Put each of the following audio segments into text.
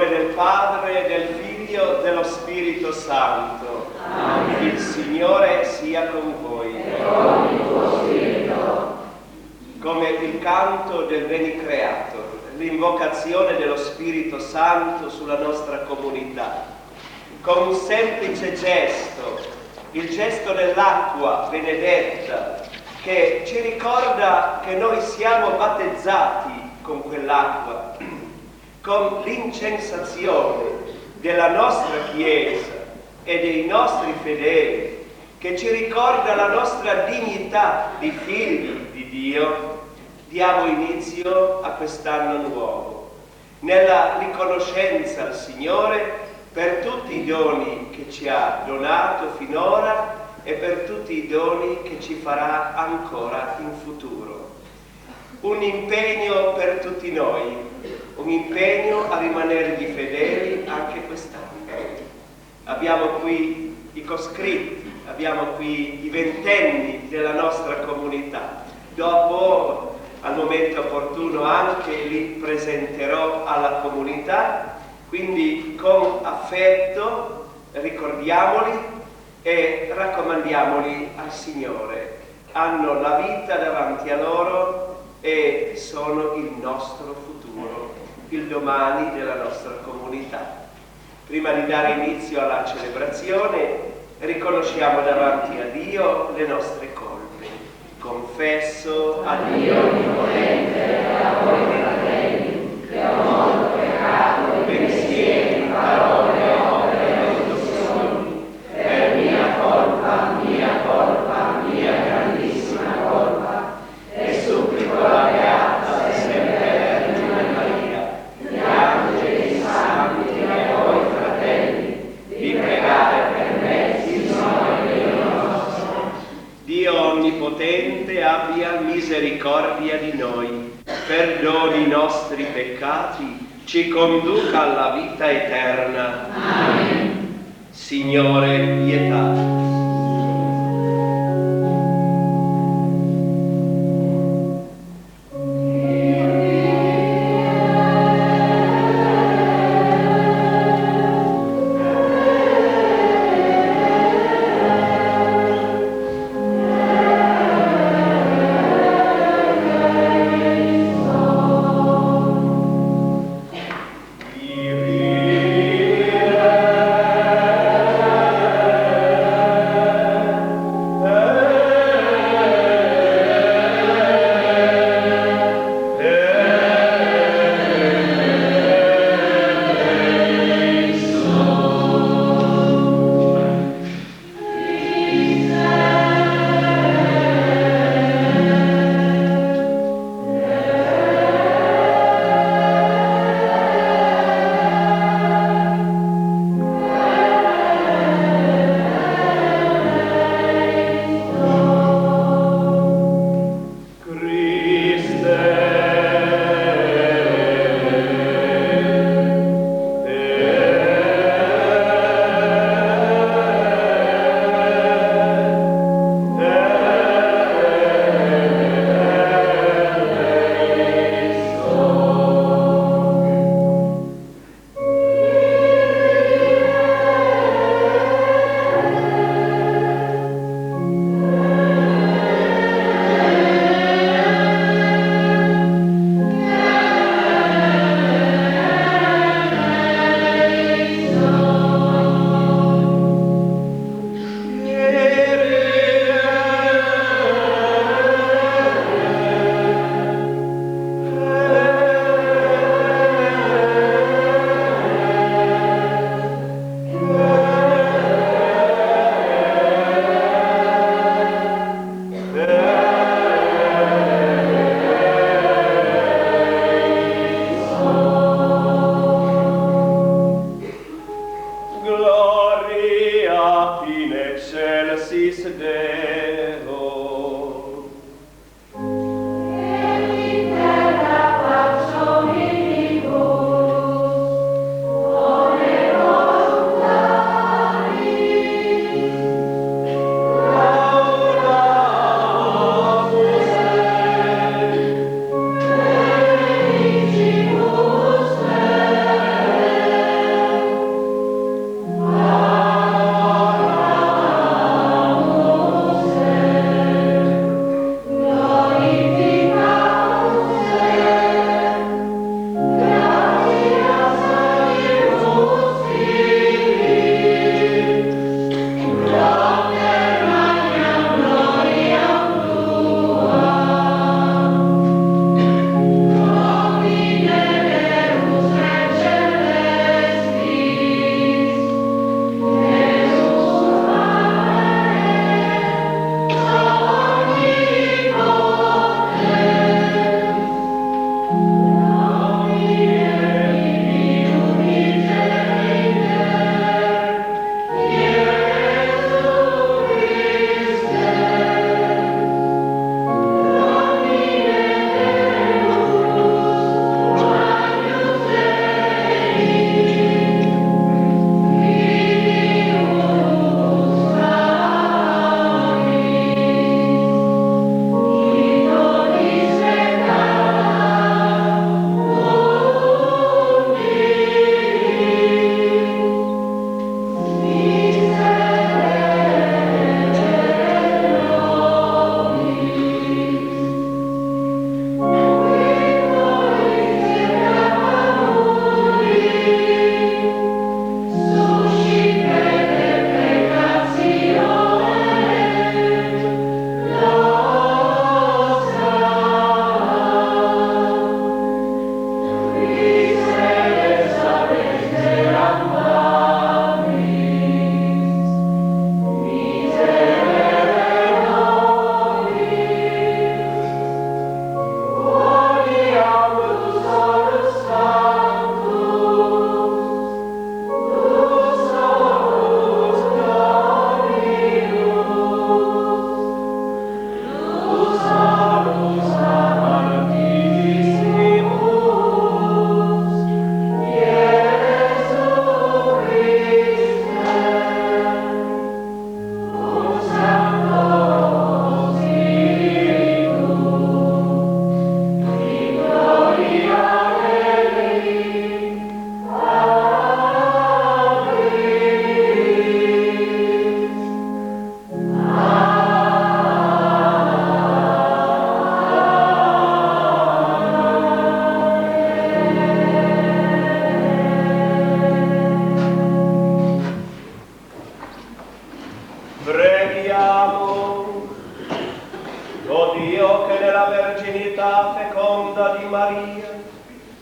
nome del Padre, del Figlio, dello Spirito Santo. Amen. Il Signore sia con voi. E con il tuo spirito. Come il canto del Veni Creator, l'invocazione dello Spirito Santo sulla nostra comunità. Con un semplice gesto, il gesto dell'acqua benedetta, che ci ricorda che noi siamo battezzati con quell'acqua, con l'incensazione della nostra Chiesa e dei nostri fedeli, che ci ricorda la nostra dignità di figli di Dio, diamo inizio a quest'anno nuovo, nella riconoscenza al Signore per tutti i doni che ci ha donato finora e per tutti i doni che ci farà ancora in futuro. Un impegno per tutti noi, un impegno a rimanergli fedeli anche quest'anno. Abbiamo qui i coscritti, abbiamo qui i ventenni della nostra comunità. Dopo, al momento opportuno, anche li presenterò alla comunità, quindi con affetto ricordiamoli e raccomandiamoli al Signore. Hanno la vita davanti a loro e sono il nostro futuro, il domani della nostra comunità. Prima di dare inizio alla celebrazione, riconosciamo davanti a Dio le nostre colpe. Confesso a Dio Onnipotente e a voi fratelli, che ho molto peccato in pensieri, parole, opere e omissioni, per mia colpa, mia grandissima colpa, e supplico la beata e semperterrima Maria, gli angeli, i santi e a voi fratelli, di pregare per me, Signore Dio nostro. Dio Onnipotente abbia misericordia di noi, perdoni i nostri peccati, ci conduca alla vita eterna. Amen. Signore, pietà.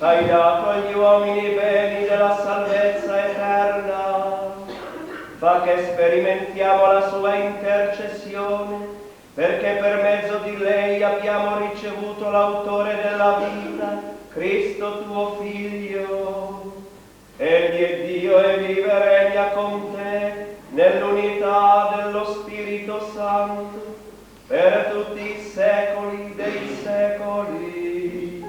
hai dato agli uomini i beni della salvezza eterna. Fa che sperimentiamo la sua intercessione, perché per mezzo di lei abbiamo ricevuto l'autore della vita, Cristo tuo Figlio. Egli è Dio e vive e regna con te nell'unità dello Spirito Santo, per tutti i secoli dei secoli.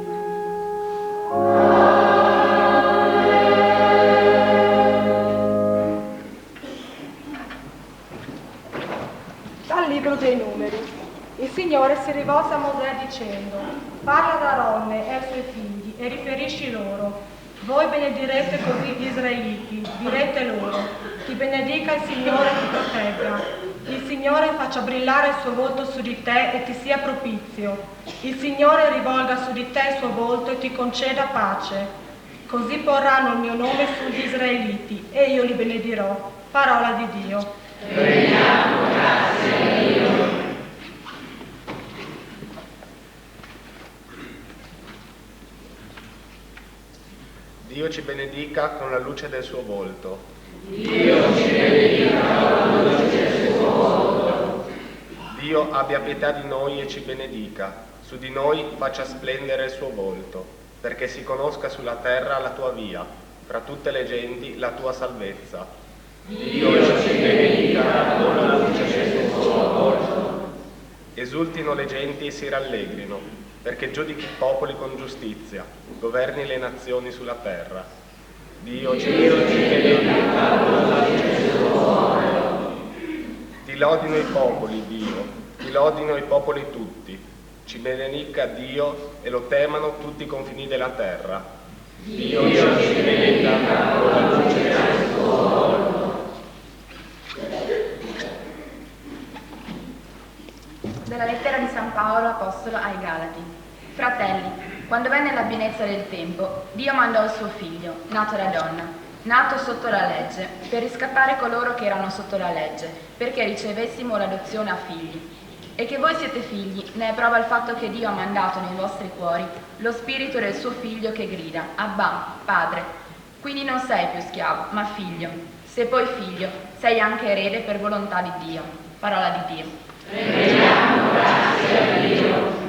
Dal libro dei numeri. Il Signore si rivolse a Mosè dicendo: parla ad Aronne e ai suoi figli e riferisci loro: voi benedirete così gli israeliti, direte loro: ti benedica il Signore e ti protegga. Il Signore faccia brillare il suo volto su di te e ti sia propizio. Il Signore rivolga su di te il suo volto e ti conceda pace. Così porranno il mio nome sugli israeliti e io li benedirò. Parola di Dio. Preghiamo, grazie a Dio. Dio ci benedica con la luce del suo volto. Dio ci benedica con la luce del suo volto. Dio abbia pietà di noi e ci benedica. Su di noi faccia splendere il suo volto, perché si conosca sulla terra la tua via, fra tutte le genti la tua salvezza. Dio ci benedica con la luce del suo volto. Esultino le genti e si rallegrino, perché giudichi i popoli con giustizia, governi le nazioni sulla terra. Dio ci benedica con la luce del suo volto. Ti lodino i popoli, Dio, ti lodino i popoli tutti. Ci benedica Dio e lo temano tutti i confini della terra. Dio ci benedica con la luce del suo volto. Dalla lettera di San Paolo Apostolo ai Galati. Fratelli, quando venne la pienezza del tempo, Dio mandò il suo figlio, nato da donna, nato sotto la legge, per riscattare coloro che erano sotto la legge, perché ricevessimo l'adozione a figli. E che voi siete figli, ne è prova il fatto che Dio ha mandato nei vostri cuori lo spirito del suo figlio che grida: Abba, Padre. Quindi non sei più schiavo, ma figlio. Se poi figlio, sei anche erede per volontà di Dio. Parola di Dio. Preghiamo, grazie a Dio.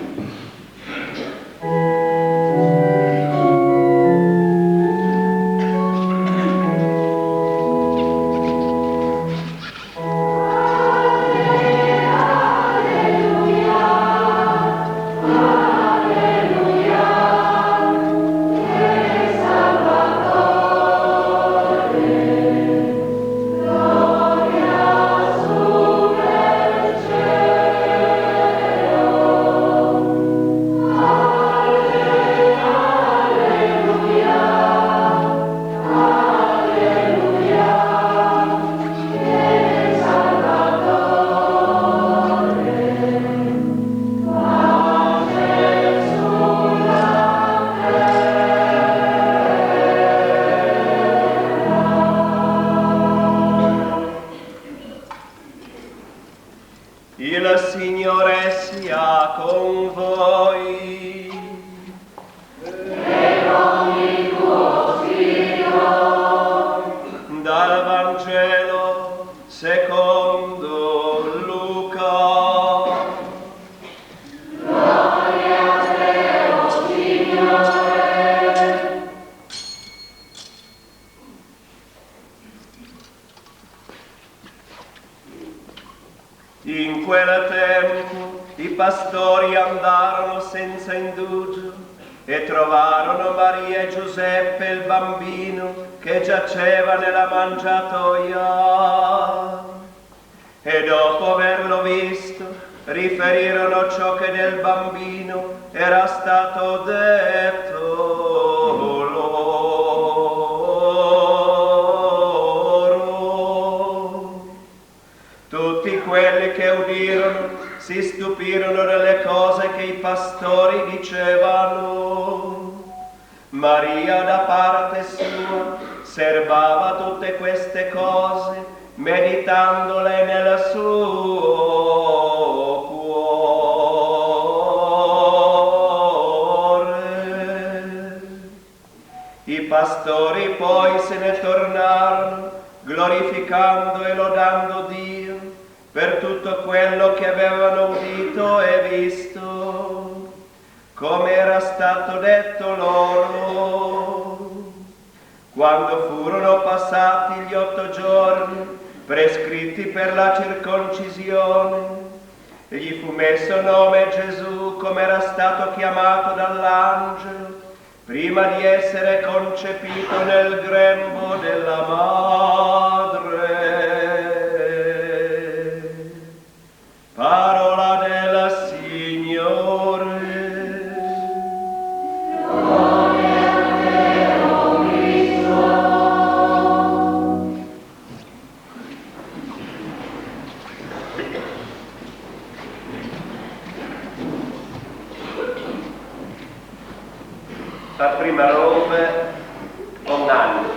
Il Signore sia con voi. E con il tuo spirito. Dal Vangelo secondo Luca. Gloria a te, o Signore. In quel tempo i pastori andarono senza indugio e trovarono Maria e Giuseppe il bambino che giaceva nella mangiatoia. E dopo averlo visto, riferirono ciò che del bambino era stato detto loro. Tutti quelli che udirono si stupirono delle cose che i pastori dicevano. Maria da parte sua serbava tutte queste cose, meditandole nel suo cuore. tornarono, glorificando e lodando Dio per tutto quello che avevano udito e visto, come era stato detto loro. Quando furono passati gli 8 giorni prescritti per la circoncisione, gli fu messo nome Gesù, come era stato chiamato dall'angelo, prima di essere concepito nel grembo della madre. Parola del Signore. La prima roba un anno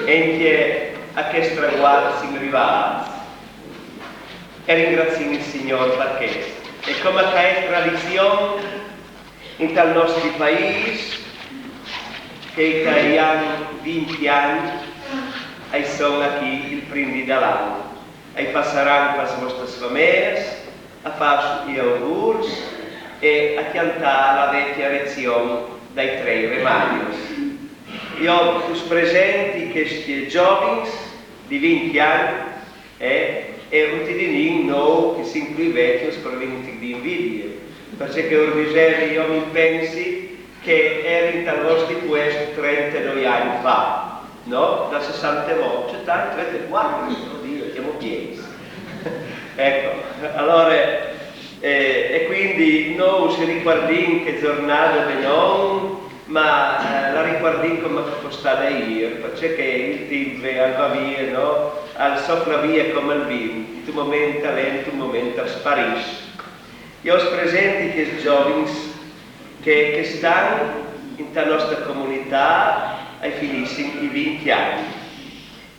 e che a che straguardo si arriva e ringraziamo il Signore perché è come che è tradizione in tal nostro paese che abbiamo 20 anni e sono qui il primo di dall'anno e passeranno per le vostre famiglie a fare gli auguri e a cantare la vecchia lezione dai 3 remanios. Io us presenti questi giovani di 20 anni e un tidinin no che si include provenienti di invidia, perché ormai io mi pensi che eri in vostri questo 32 anni fa, no? Da 60 volte, 34, oddio, siamo pieni. Ecco, allora e quindi non si riguardiamo che giornata di non, ma la riguardiamo come costata ieri, perché il tempo va via, no? Al sopra via come il vino, in un momento lento, un momento sparisce. Io ho presenti questi giovani che stanno in la nostra comunità ai finissimi i 20 anni.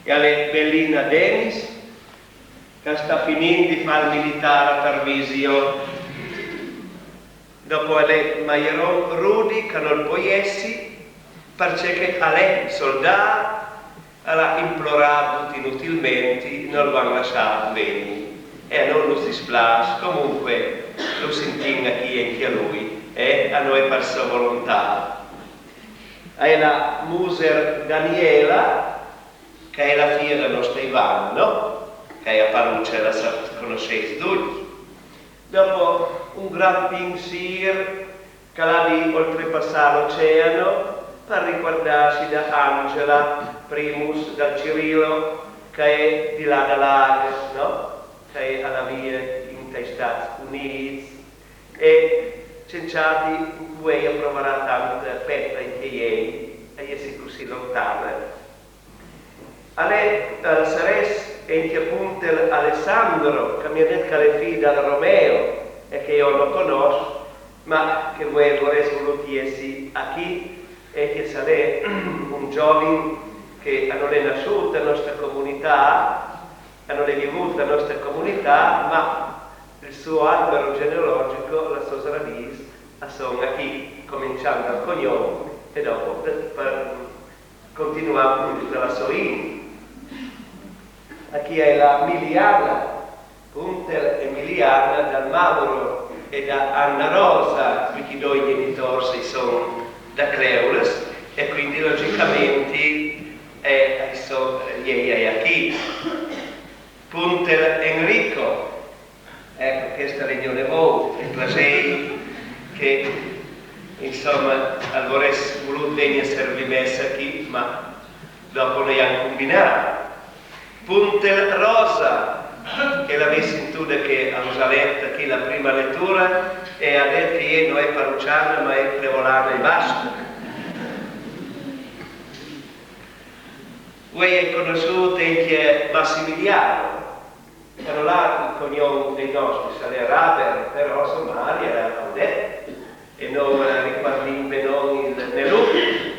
E alle Bellina Denis, che sta finendo di fare il militare a Tarvisio, dopo le Maieron Rudi che non poiessi perché a lei soldato ha implorato inutilmente non lo hanno lasciato bene e non lo si dispiace, comunque lo sentiamo qui e anche a lui e a noi per sua volontà. È la Muser Daniela che è la figlia del nostro Ivano, no? Che è a Paluccia, la conoscete tutti. Dopo un gran pensiero che l'ha di oltrepassare l'oceano per ricordarsi da Angela Primus, da Cirillo, che è di là da Lago, no? Che è alla via in dei Stati Uniti e cenciati in cui proverà tanto petta in che ieri e si così lontana. Alle Sares e che appunto Alessandro, che mi ha detto che è figlio da Romeo e che io lo conosco, ma che voi vorreste volutiersi a chi e che sarà un giovane che non è nasciuto nella nostra comunità, non è vivuto nella nostra comunità, ma il suo albero genealogico, la sua radice, sono qui, cominciando dal cognome e dopo per continuare tutta la sua india. A chi è la Miliana, Punter Emiliana dal Mauro e da Anna Rosa, qui due genitori sono da Cleules e quindi logicamente gli è qui. Punter Enrico, ecco questa riunione voi, il piacere che insomma avreste voluto venire a servire messa qui, ma dopo ne hanno combinato. Puntel Rosa, che l'avessi sentito che a Rosaletta qui la prima lettura e ha detto che non è parrucciana ma è prevolana e basta. Voi è conosciuto anche Massimiliano, era là il cognome dei nostri, sarebbe Raber, però Somalia era Audet e non riguardiamo non nell'ultimo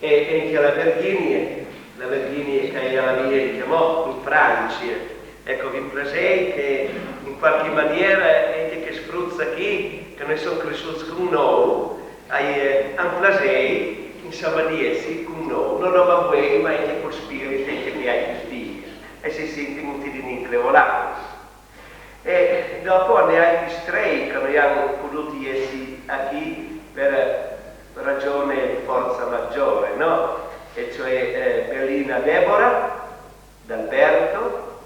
e anche la Virginia che è alla via in chiamò in Francia. Ecco, vi presente che in qualche maniera anche che spruzza qui, che noi sono cresciuti con noi, hanno piacere insomma di essi con noi, non ho mai, ma anche col spirito che mi hai giustizia, e si sente molti di inclevolati. E dopo ne hai distrei che noi abbiamo potuto essere qui per ragione forza maggiore, no? E cioè Bellina Deborah, d'Alberto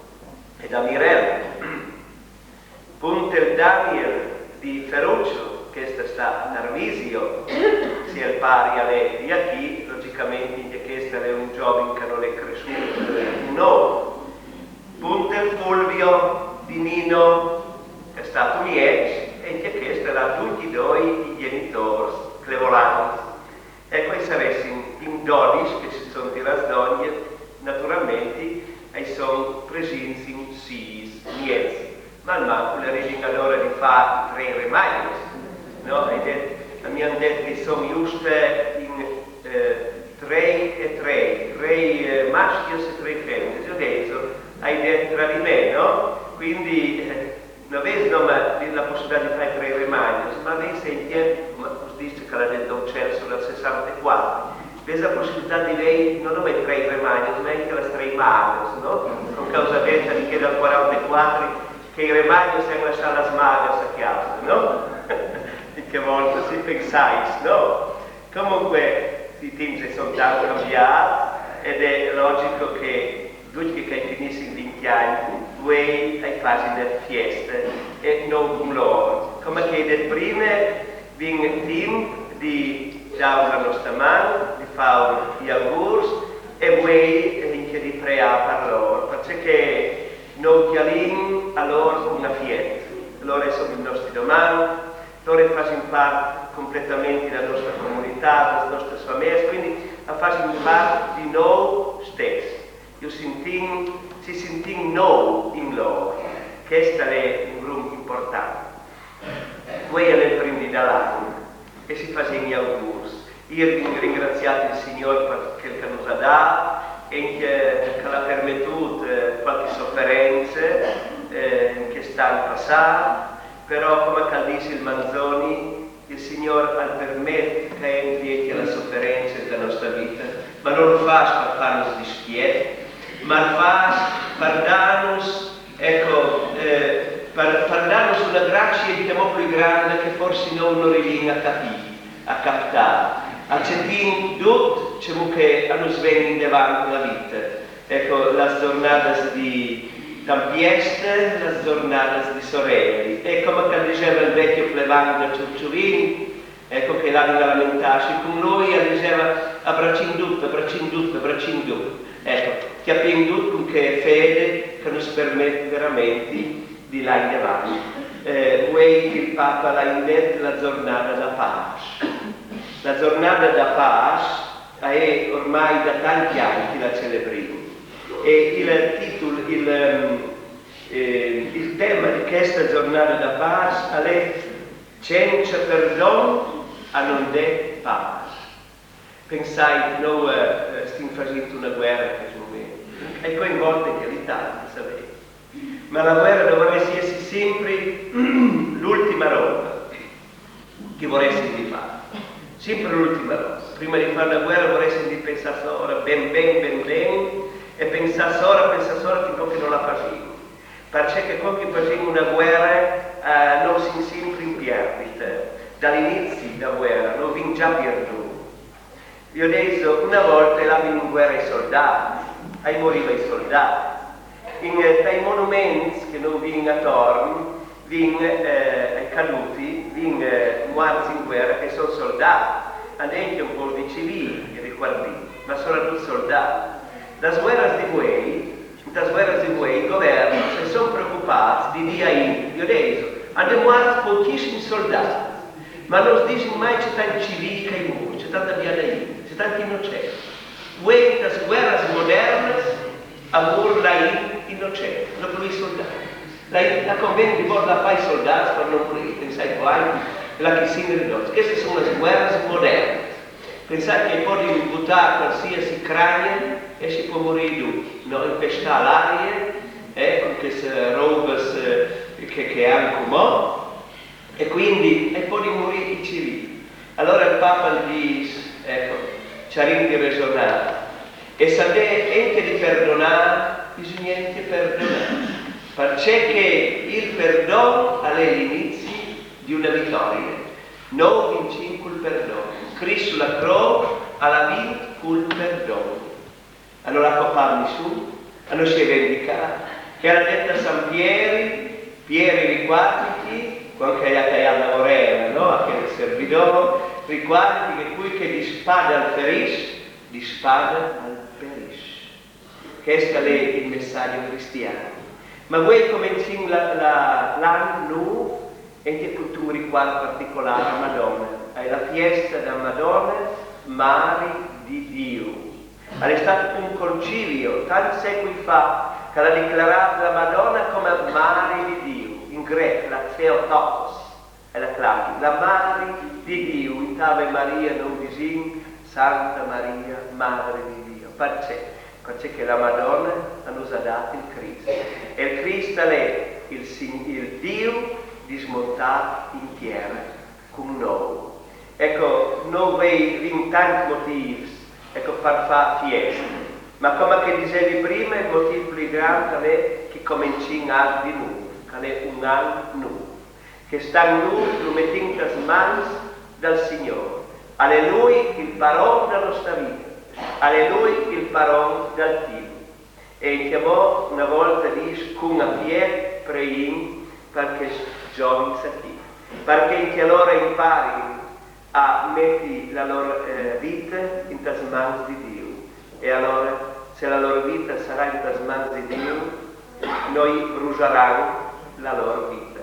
e da Mirella. Puntel Daniel di Ferruccio, che sta a Tarvisio, si è pari a lei di qui, logicamente questo è un giovane che non è cresciuto, no. Puntel Fulvio di Nino, che è stato mio ex, e che questo era tutti e due i genitori clevolanti. E poi saresti in 12 che si sono tirati d'ogni, naturalmente, e sono presenti in 6 mesi. Ma non le rigingadore di fare 3 rimani, no? Mi hanno detto che sono giusto in 3 e 3 maschi e 3 femmine. Io ho detto, hai detto tra di me, no? Quindi non vedo la possibilità di fare 3 rimani, ma avessi dice che la del Don Celso del 64, vedi la possibilità di lei non avere 3 rimani, ma anche le 3 magas, no? Con causa detta di che dal 44 che i remagni siano lasciati la smaga a casa, no? E che volte si pensais, no? Comunque i tempi sono tanto cambiati ed è logico che tutti che finiscono in 20 anni, voi hai fatto le feste e non con loro. Come che del prima viene il team di dare la nostra mano, di fare gli auguri e voi anche di pregare per loro, perché noi chiariamo a loro una fiesta. Loro sono i nostri domani, loro fanno parte completamente della nostra comunità, delle nostre famiglie, quindi fanno parte di noi stessi. Si sentono noi in loro. Questo è un gruppo importante. Voi le prendi dall'anima e si fanno gli auguri. Io ringraziate il Signore per quel che ci ha dato e che l'ha permesso qualche sofferenza che stanno passando, però come dice il Manzoni, il Signore ha permesso che entri anche la sofferenza della nostra vita, ma non lo fa per farci dispiacere, ma lo fa per darnos, ecco, per darnos una grazia diciamo più grande che forse noi non riusciamo a capire, a captare. Accettare tutto ciò che hanno svenuto davanti alla vita. Ecco, le giornate di tempieste, le giornate di sorelle. E come diceva il vecchio Plevano da Ciurciuvini, ecco che l'hanno lamentato con lui, diceva abbracciamo tutto, abbracciamo tutto, abbracciamo tutto. Ecco, capiamo tutto con che fede che ci permette veramente di là in avanti. Vuoi il Papa l'ha indetto la giornata da pace. La giornata da pace è ormai da tanti anni che la celebriamo e il titolo, il tema di questa giornata da pace è senza perdono a non de pace. Pensai, noi stiamo facendo una guerra in questo momento, è coinvolta anche l'Italia, sapete, ma la guerra dovrebbe essere sempre l'ultima roba che vorresti di fare. Sempre l'ultima cosa. Prima di fare la guerra vorresti di pensare ora ben e pensare ora che proprio non la facciamo. Perché quando facciamo una guerra non si sempre in perdita. Dall'inizio della guerra non viene già perduto. Io ho detto, una volta eravamo in guerra ai soldati, ai moriva i soldati. Dai monumenti che non vengono attorno, ai caduti, morti in guerra che sono soldati, anche un po' di civili, ma sono tutti soldati. Das guerras di voi, i governi si sono preoccupati di dire io ho detto, hanno morto pochissimi soldati, ma non si dice mai c'è tanti civili che muoiono, c'è tanta via da c'è tanti innocenti. Voi, das guerras moderne, amor la innocente, non per i soldati. La convene di borda fai soldati per non morire, pensai guai, la che si ridotta. Queste sono le guerre moderne. Pensate che poi buttare qualsiasi cranio e si può morire tutti, no? Impestare l'aria, con queste robe che hanno come e quindi e poi morire i civili. Allora il Papa dice, ecco, c'è di resonare. E sapete anche di perdonare, bisogna anche perdonare. Perché il perdono è l'inizio di una vittoria. Noi vinciamo col perdono. Cristo sulla croce ha vinto col perdono. Allora accoparmi su, hanno si vendicato, che era detto San Pieri riquadriti, quando hai a lavorare, no? A che servidore, riquadriti che qui che di spada al feris, di spada al peris. Questo è il messaggio cristiano. Ma voi cominciamo l'anno nuovo e che tu riguardo particolare a Madonna. È la fiesta da Madonna, Mari di Dio. È stato un concilio tanti secoli fa che ha dichiarato la Madonna come Mari di Dio. In greco, la Theotokos è la classe, la Mari di Dio. In Ave Maria non disin Santa Maria, Madre di Dio. Perché? Perché la Madonna hanno usato il Cristo. E il Cristo è il Dio dismontato in terra con noi. Ecco, noi abbiamo tanti motivi per fare fiesta. Ma come che dicevi prima, il motivo più grande è che cominciamo di nuovo, che è un anno nuovo. Che sta noi, lo mettiamo in le mani del Signore. Alleluia, il parola della nostra vita. Alleluia, il parola del Dio. E chiamò una volta dice con una fiera preghiamo perché giovani sacchi. Perché che loro impari a mettere la loro vita in le mani di Dio. E allora, se la loro vita sarà in le mani di Dio, noi bruceremo la loro vita.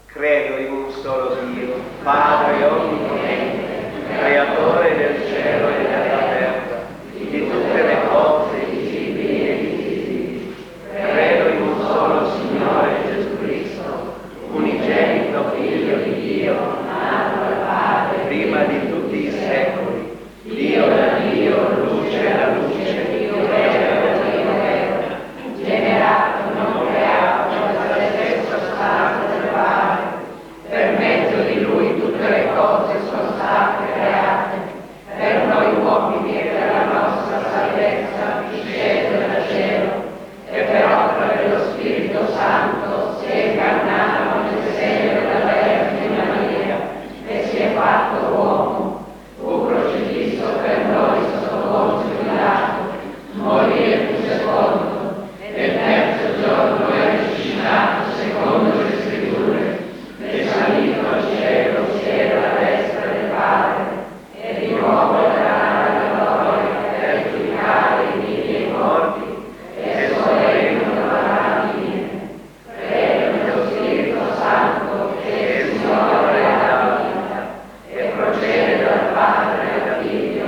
Credo in un solo Dio, Padre onnipotente, Creatore del cielo e della terra, di tutte le cose visibili e invisibili. Credo in un solo Signore Gesù Cristo, unigenito Figlio di Dio, nato dal Padre, prima di tutti i secoli, Dio da Dio, luce da luce, Dio vero, generato, non creato, dalla stessa sostanza del Padre. Per mezzo di Lui tutte le cose sono state create. Per noi uomini e per la nostra salvezza scese dal cielo, e per opera dello Spirito Santo si è incarnato nel seno della Vergine Maria e si è fatto uomo. Fu crocifisso per noi sotto Ponzio Pilato, morì e fu sepolto, e il terzo giorno è risuscitato secondo le Scritture, è salito al cielo, siede alla destra del Padre, e di nuovo verrà alla gloria per giudicare i vivi e i morti, e il suo regno non avrà fine. Credo nello Spirito Santo, che è il Signore della vita, e procede dal Padre e dal Figlio,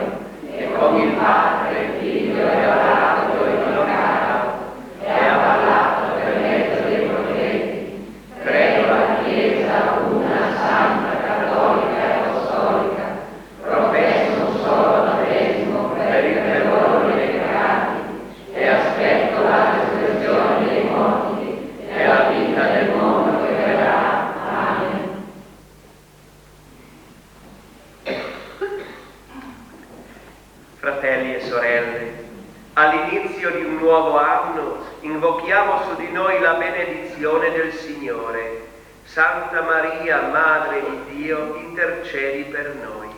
e con il Padre e il Figlio è adorato e glorificato, e ha parlato per mezzo dei profeti. Credo la Chiesa una, santa, cattolica e apostolica, professo un solo battesimo per il perdono dei peccati, e aspetto la resurrezione dei morti e la vita del mondo che verrà. Amen. Fratelli e sorelle, all'inizio di un nuovo anno invochiamo su di noi la benedizione del Signore. Santa Maria, Madre di Dio, intercedi per noi.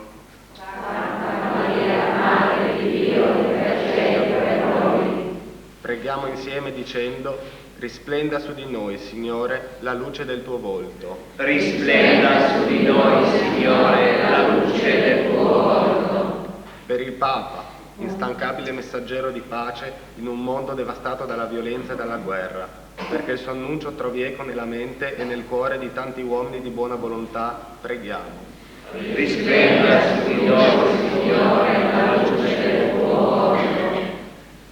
Santa Maria, Madre di Dio, intercedi per noi. Preghiamo insieme dicendo: risplenda su di noi, Signore, la luce del tuo volto. Risplenda su di noi, Signore, la luce del tuo volto. Per il Papa, instancabile messaggero di pace in un mondo devastato dalla violenza e dalla guerra, perché il suo annuncio trovi eco nella mente e nel cuore di tanti uomini di buona volontà, preghiamo. Risplenda su di noi, Signore, la luce del tuo volto.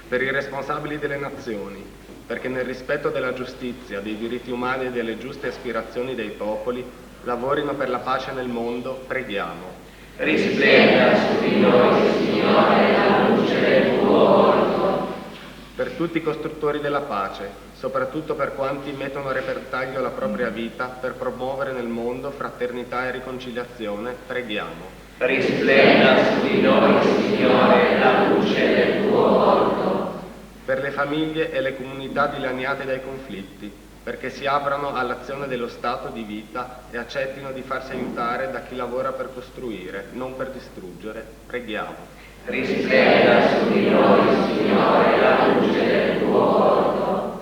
Per i responsabili delle nazioni, perché nel rispetto della giustizia, dei diritti umani e delle giuste aspirazioni dei popoli, lavorino per la pace nel mondo, preghiamo. Risplenda su di noi, Signore, la luce del tuo volto. Per tutti i costruttori della pace, soprattutto per quanti mettono a repentaglio la propria vita per promuovere nel mondo fraternità e riconciliazione, preghiamo. Risplenda su di noi, Signore, la luce del tuo volto. Per le famiglie e le comunità dilaniate dai conflitti, perché si aprano all'azione dello Stato di vita e accettino di farsi aiutare da chi lavora per costruire, non per distruggere, preghiamo. Risplenda su di noi, Signore, la luce del tuo volto.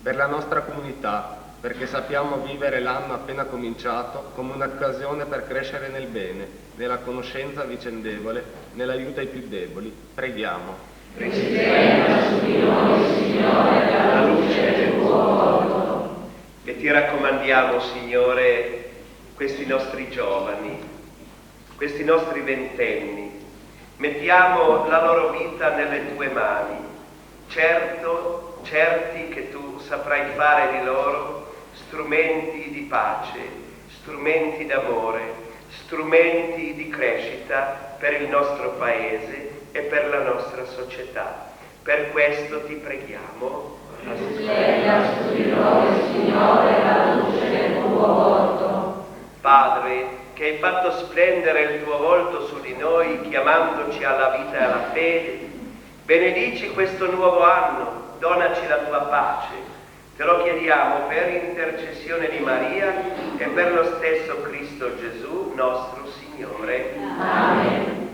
Per la nostra comunità, perché sappiamo vivere l'anno appena cominciato come un'occasione per crescere nel bene, nella conoscenza vicendevole, nell'aiuto ai più deboli, preghiamo. Risplenda su di noi, Signore, la luce del tuo volto. E ti raccomandiamo, Signore, questi nostri giovani, questi nostri ventenni. Mettiamo la loro vita nelle tue mani, certi che tu saprai fare di loro strumenti di pace, strumenti d'amore, strumenti di crescita per il nostro Paese e per la nostra società. Per questo ti preghiamo. Risplenda su di noi, Signore, la luce del tuo volto. Padre, che hai fatto splendere il tuo volto su di noi, chiamandoci alla vita e alla fede, benedici questo nuovo anno, donaci la tua pace. Te lo chiediamo per intercessione di Maria e per lo stesso Cristo Gesù, nostro Signore. Amen.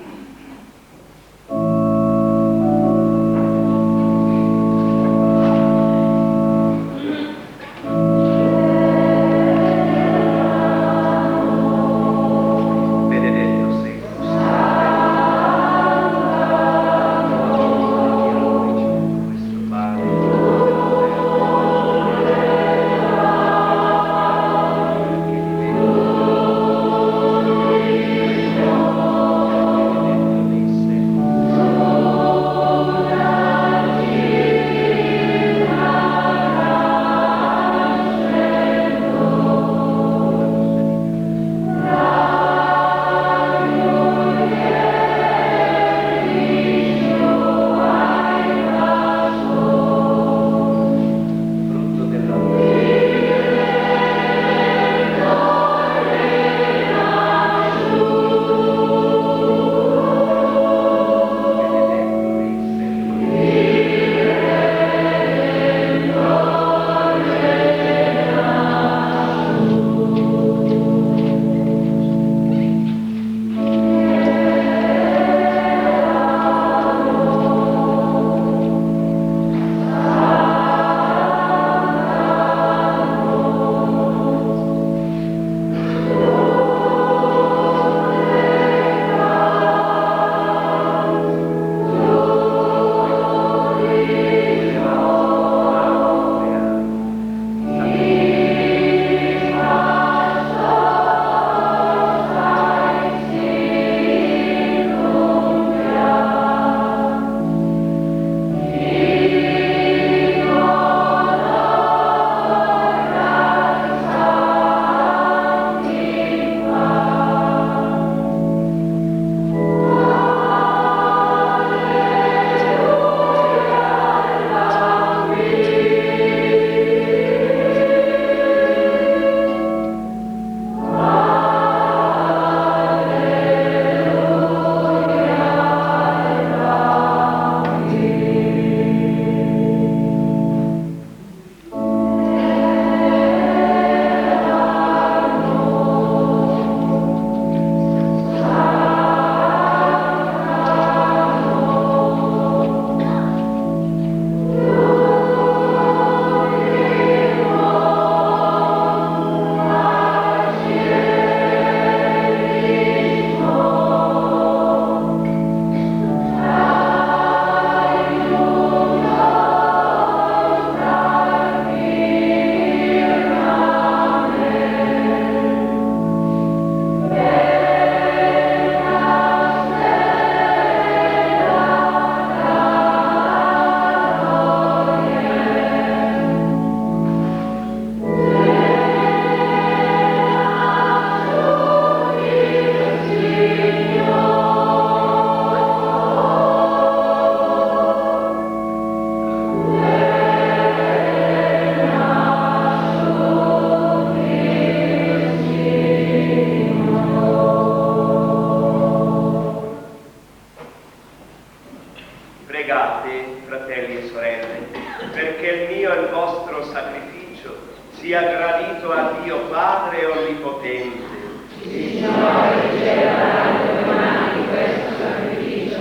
Pregate, fratelli e sorelle, perché il mio e il vostro sacrificio sia gradito a Dio Padre Onnipotente. Signore, riceva dalle tue mani questo sacrificio,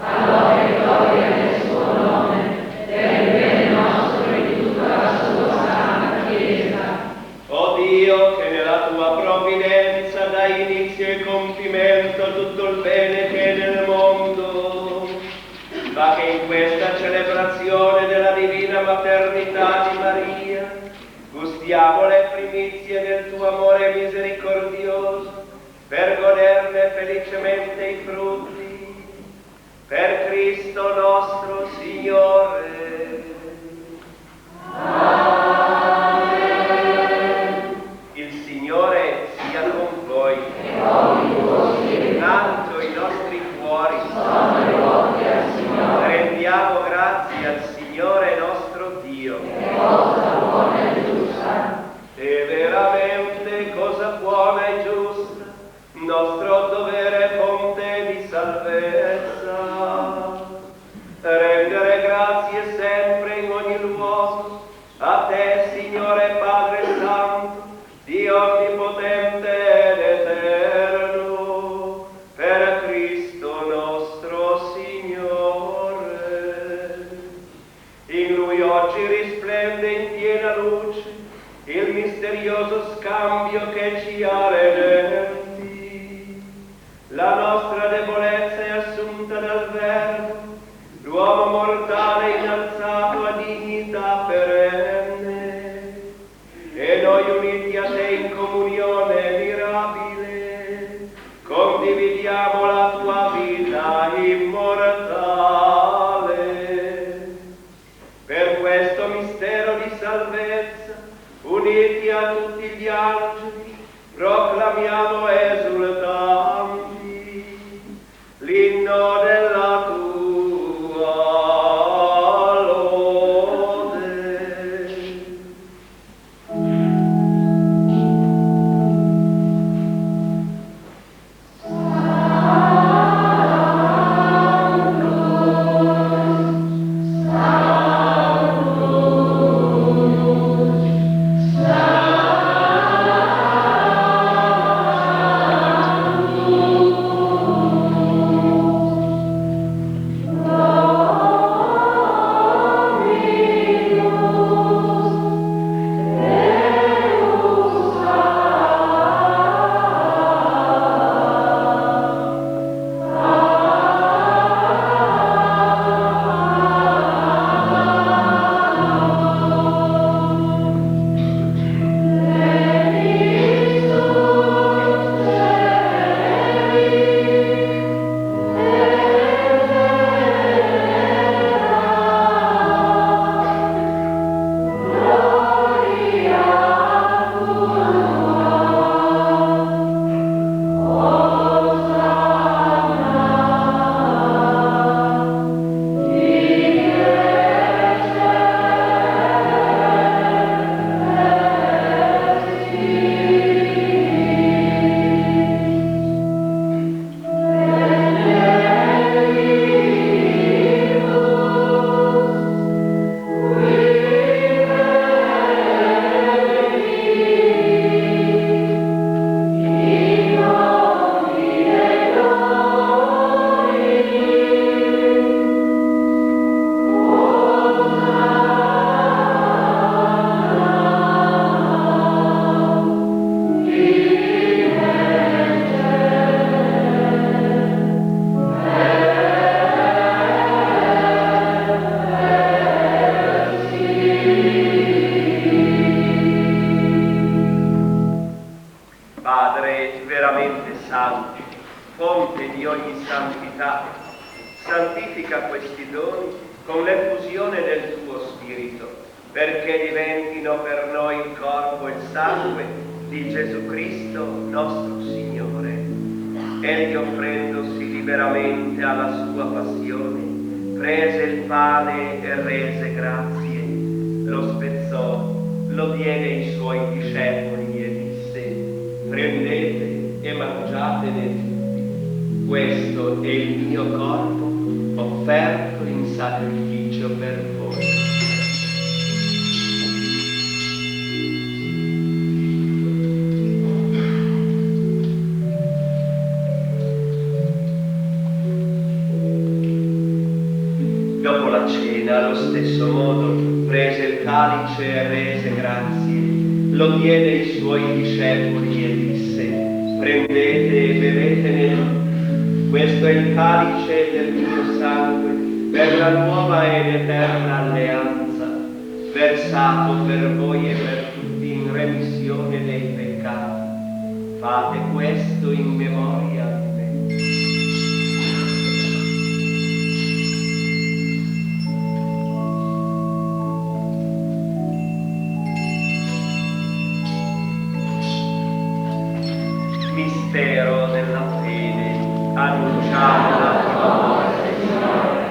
allora e gloria nel suo nome, per il bene nostro e di tutta la sua santa Chiesa. O Dio, che nella tua provvidenza dai inizio e compimento a tutto il bene che è nel mondo, fa che in questa celebrazione della divina maternità di Maria gustiamo le primizie del tuo amore misericordioso per goderne felicemente i frutti. Per Cristo nostro Signore. Amen. Il Signore sia con voi. E con il tuo spirito. In alto i nostri cuori Sono rivolti al Signore. Rendiamo grazie al Signore nostro Dio. È cosa buona e giusta. E veramente cosa buona e giusta, nostro dovere fonte di salvezza. Rendere grazie sempre in ogni luogo a te, Signore Padre Santo, Dio onnipotente ed eterno, per Cristo nostro Signore. In Lui oggi risplende in piena luce il misterioso scambio che ci ha redenti. La nostra debolezza è assunta dal Verbo, l'uomo mortale innalzato a dignità perenne, e noi uniti a te in comunione mirabile, condividiamo la tua vita immortale. Per questo mistero di salvezza, uniti a tutti gli angeli, proclamiamo esultanti l'inno della tua lode. fonte di ogni santità, santifica questi doni con l'effusione del tuo Spirito, perché diventino per noi il corpo e il sangue di Gesù Cristo, nostro Signore. Egli, offrendosi liberamente alla sua passione, prese il pane e rese grazie, lo spezzò, lo diede ai suoi discepoli e disse: prendete e mangiatene tutti, questo è il mio corpo offerto in sacrificio per voi. Dopo la cena, allo stesso modo, prese il calice e rese grazie, lo diede ai suoi discepoli e disse: prendete e bevetene. Questo è il calice del mio sangue per la nuova ed eterna alleanza, versato per voi e per tutti in remissione dei peccati. Fate questo in memoria di me. Mistero della fede, annunciamo la tua morte, Signore,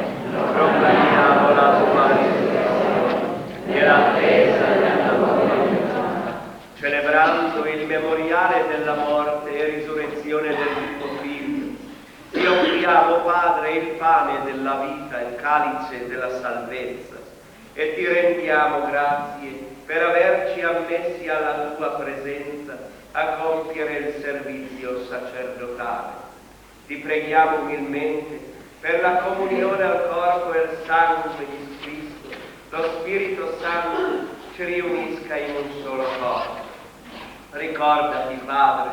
proclamiamo la tua risurrezione e l'attesa della tua venuta. Celebrando il memoriale della morte e risurrezione del tuo Figlio, ti offriamo, Padre, il pane della vita, il calice della salvezza, e ti rendiamo grazie per averci ammessi alla tua presenza a compiere il servizio sacerdotale. Ti preghiamo umilmente per la comunione al corpo e al sangue di Cristo, lo Spirito Santo ci riunisca in un solo corpo. Ricordati, Padre,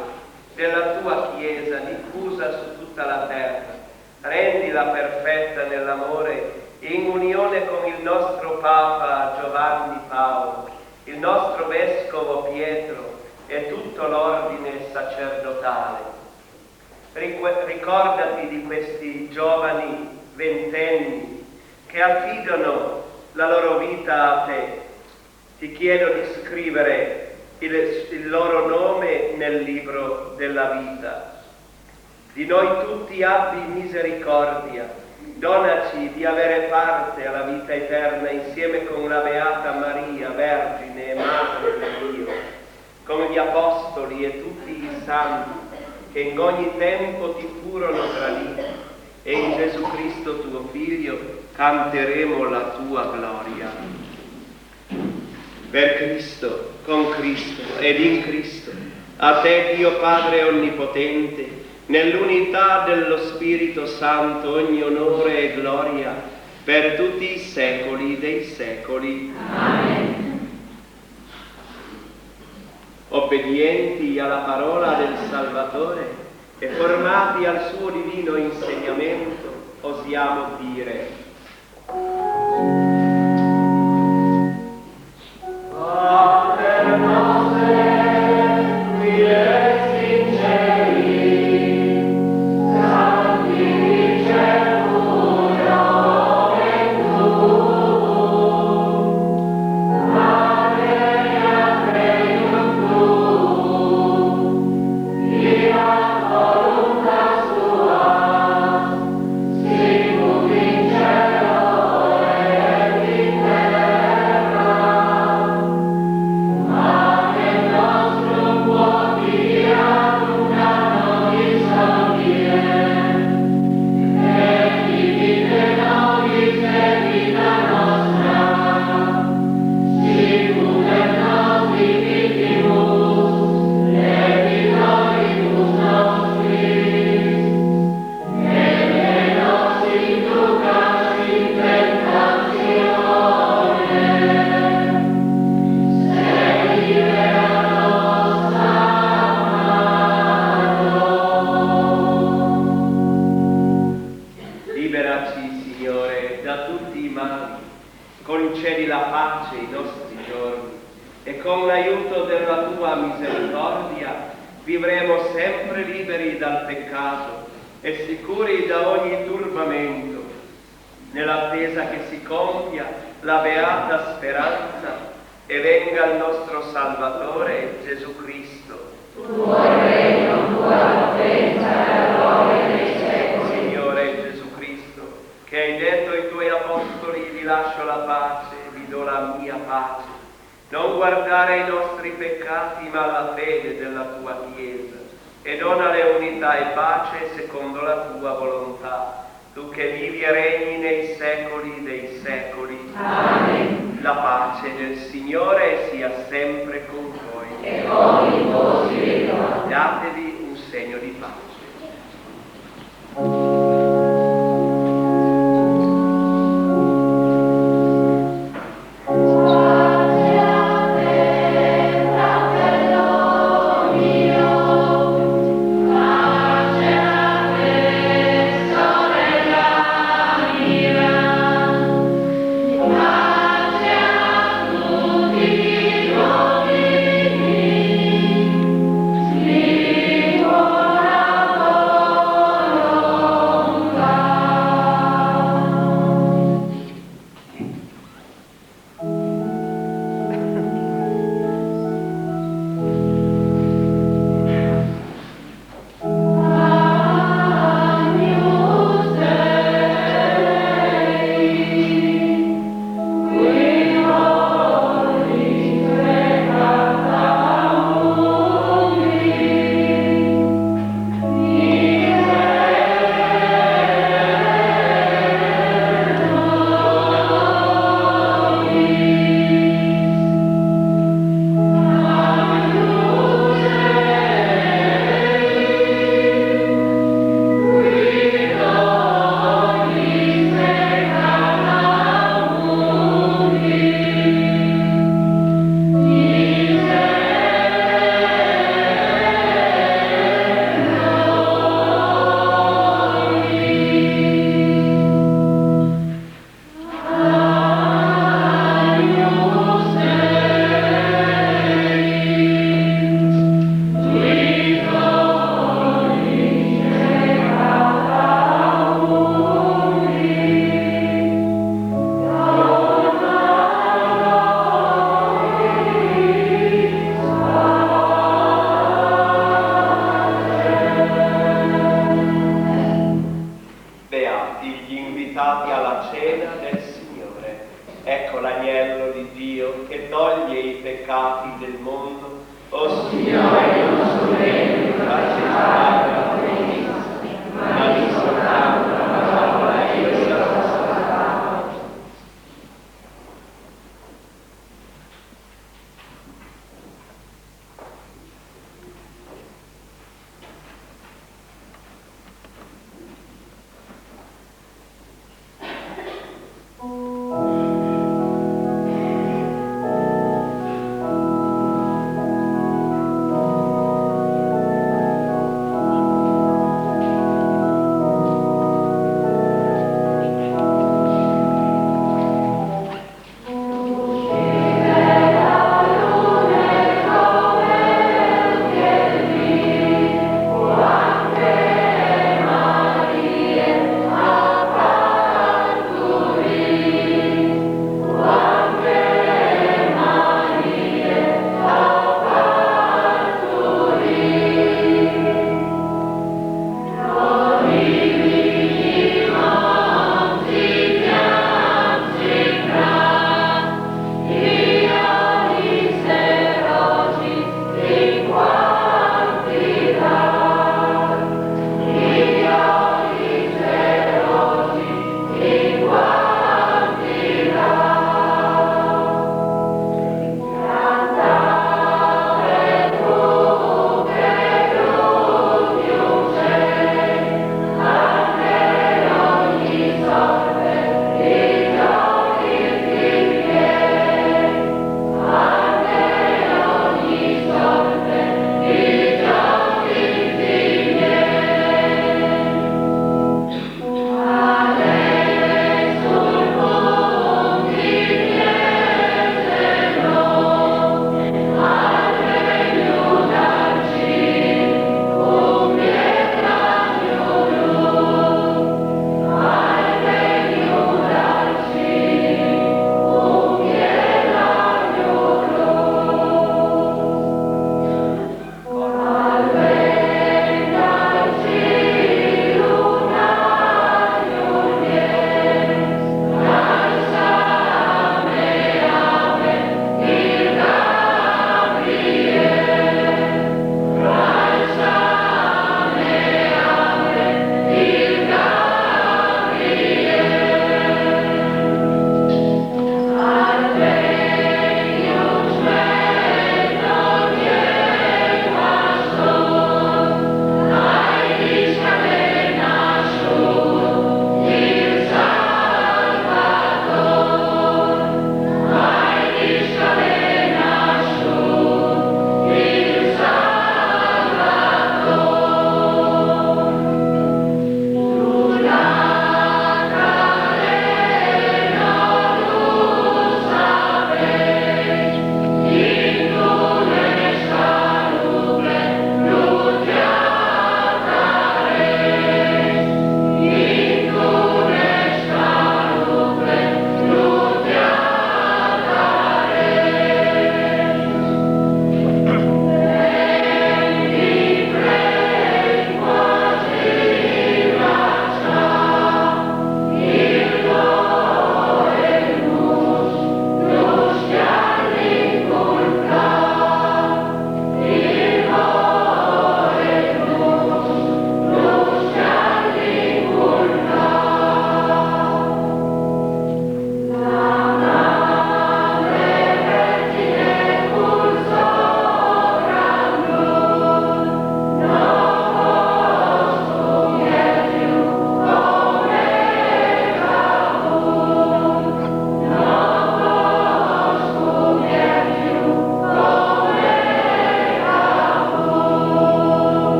della tua Chiesa diffusa su tutta la terra, rendila perfetta nell'amore in unione con il nostro Papa Giovanni Paolo, il nostro Vescovo Pietro e tutto l'ordine sacerdotale. Ricordati di questi giovani ventenni che affidano la loro vita a te. Ti chiedo di scrivere il loro nome nel libro della vita. Di noi tutti abbi misericordia, donaci di avere parte alla vita eterna insieme con la Beata Maria, Vergine e Madre di Dio, con gli Apostoli e tutti i Santi che in ogni tempo ti furono traditi, e in Gesù Cristo tuo Figlio canteremo la tua gloria. Per Cristo, con Cristo ed in Cristo, a te Dio Padre Onnipotente, nell'unità dello Spirito Santo, ogni onore e gloria per tutti i secoli dei secoli. Amen. Obbedienti alla parola del Salvatore e formati al suo divino insegnamento, osiamo dire: Pater noster, qui es in cieli, sanctificetur nomen tuum, adveniat regnum tuum, fiat voluntas tua, sicut in cielo et in terra. Pane nostrum quotidianum da nobis hodie, et dimitte nobis debita nostra, sicut et nos dimittimus debitoribus nostris, et ne nos inducas in tentationem, sed libera nos a malo. Liberaci, Signore, da tutti i mali, concedi la pace ai nostri giorni, e con l'aiuto della tua misericordia vivremo sempre liberi dal peccato e sicuri da ogni turbamento, nell'attesa che si compia la beata speranza e venga il nostro Salvatore Gesù Cristo. Tuo regno, tua potenza e la gloria dei secoli. Signore Gesù Cristo, che hai detto ai tuoi apostoli: vi lascio la pace, vi do la mia pace. Non guardare i nostri peccati, ma la fede della tua Chiesa, e donale unità e pace secondo la tua volontà. tu che vivi e regni nei secoli dei secoli. Amen. La pace del Signore sia sempre con voi. E con il tuo spirito. Datevi un segno di pace.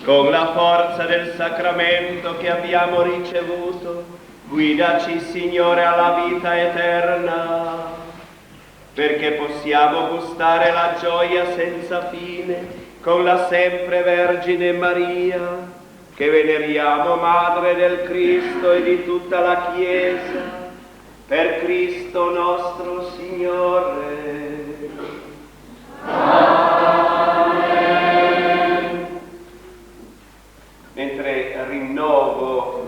con la forza del sacramento che abbiamo ricevuto, guidaci, Signore, alla vita eterna, perché possiamo gustare la gioia senza fine con la sempre Vergine Maria, che veneriamo Madre del Cristo e di tutta la Chiesa, per Cristo nostro Signore. Amen. Mentre rinnovo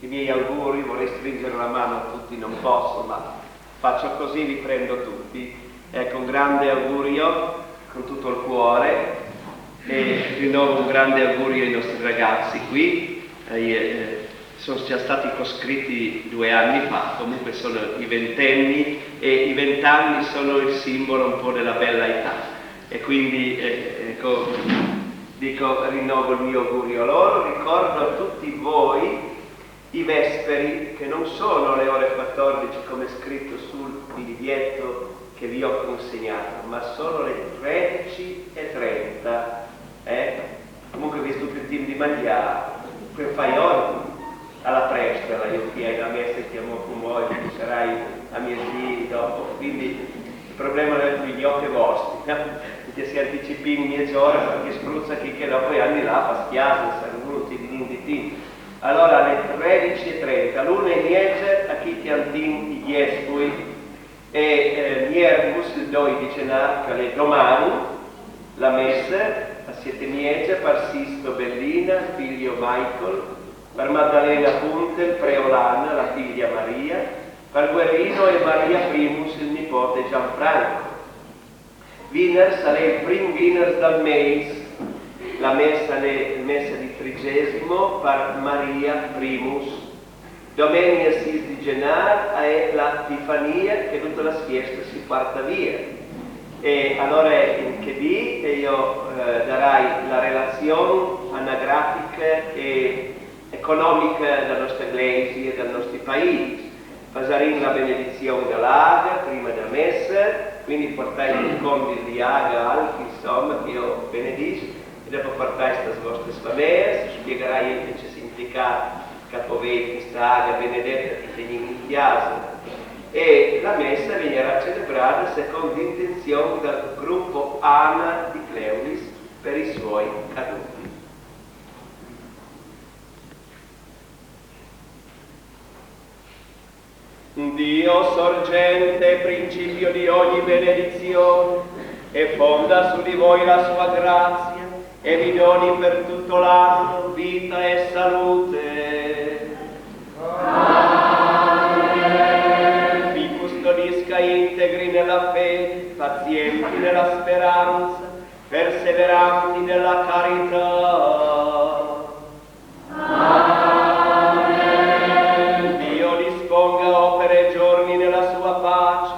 i miei auguri, vorrei stringere la mano a tutti, non posso, ma faccio così, li prendo tutti. Ecco, un grande augurio con tutto il cuore e rinnovo un grande augurio ai nostri ragazzi qui. Sono già stati coscritti 2 anni fa, comunque sono i 20enni e i 20 anni sono il simbolo un po' della bella età e quindi rinnovo il mio augurio a loro, ricordo a tutti voi i vesperi che non sono le ore 14 come scritto sul biglietto che vi ho consegnato, ma sono le 13:30. Comunque visto più team di mangiare, che fai oggi? Alla prestala, io chiedo a me se chiamo con voi, sarai a miei zii dopo, quindi il problema è gli occhi vostri, che si anticipino mezz'ora perché spruzza chi che dopo anni là fa schiato, saranno di team. Allora alle 13:30, l'una e niente a chi ti antin i giespui e mierbus il 12 che domani la messa a 7:10 per Sisto Bellina, figlio Michael, per Maddalena Puntel, Preolana, la figlia Maria, per Guerrino e Maria Primus, il nipote Gianfranco. Wiener sarà il primo Wiener dal mese, la messa di 30 per Maria Primus. Domenica 6 di gennaio è la Epifania che tutta la fiesta si porta via. E allora che di io darai la relazione anagrafica e economica della nostra Iglesia e del nostro paese. Fasarin la benedizione dell'Aga prima della messa, quindi portai il convito di Aga, Alfi, insomma, che io benedisco, e dopo portai queste vostre famiglie, spiegherai invece il significato capovedi, questa Aga benedetta che teniamo in chiesa. E la messa verrà celebrata secondo l'intenzione del gruppo Ana di Cleuris per i suoi caduti. Dio sorgente e principio di ogni benedizione e fonda su di voi la sua grazia e vi doni per tutto l'anno vita e salute. Amen. Vi custodisca integri nella fede, pazienti nella speranza, perseveranti nella carità. Opere e giorni nella sua pace,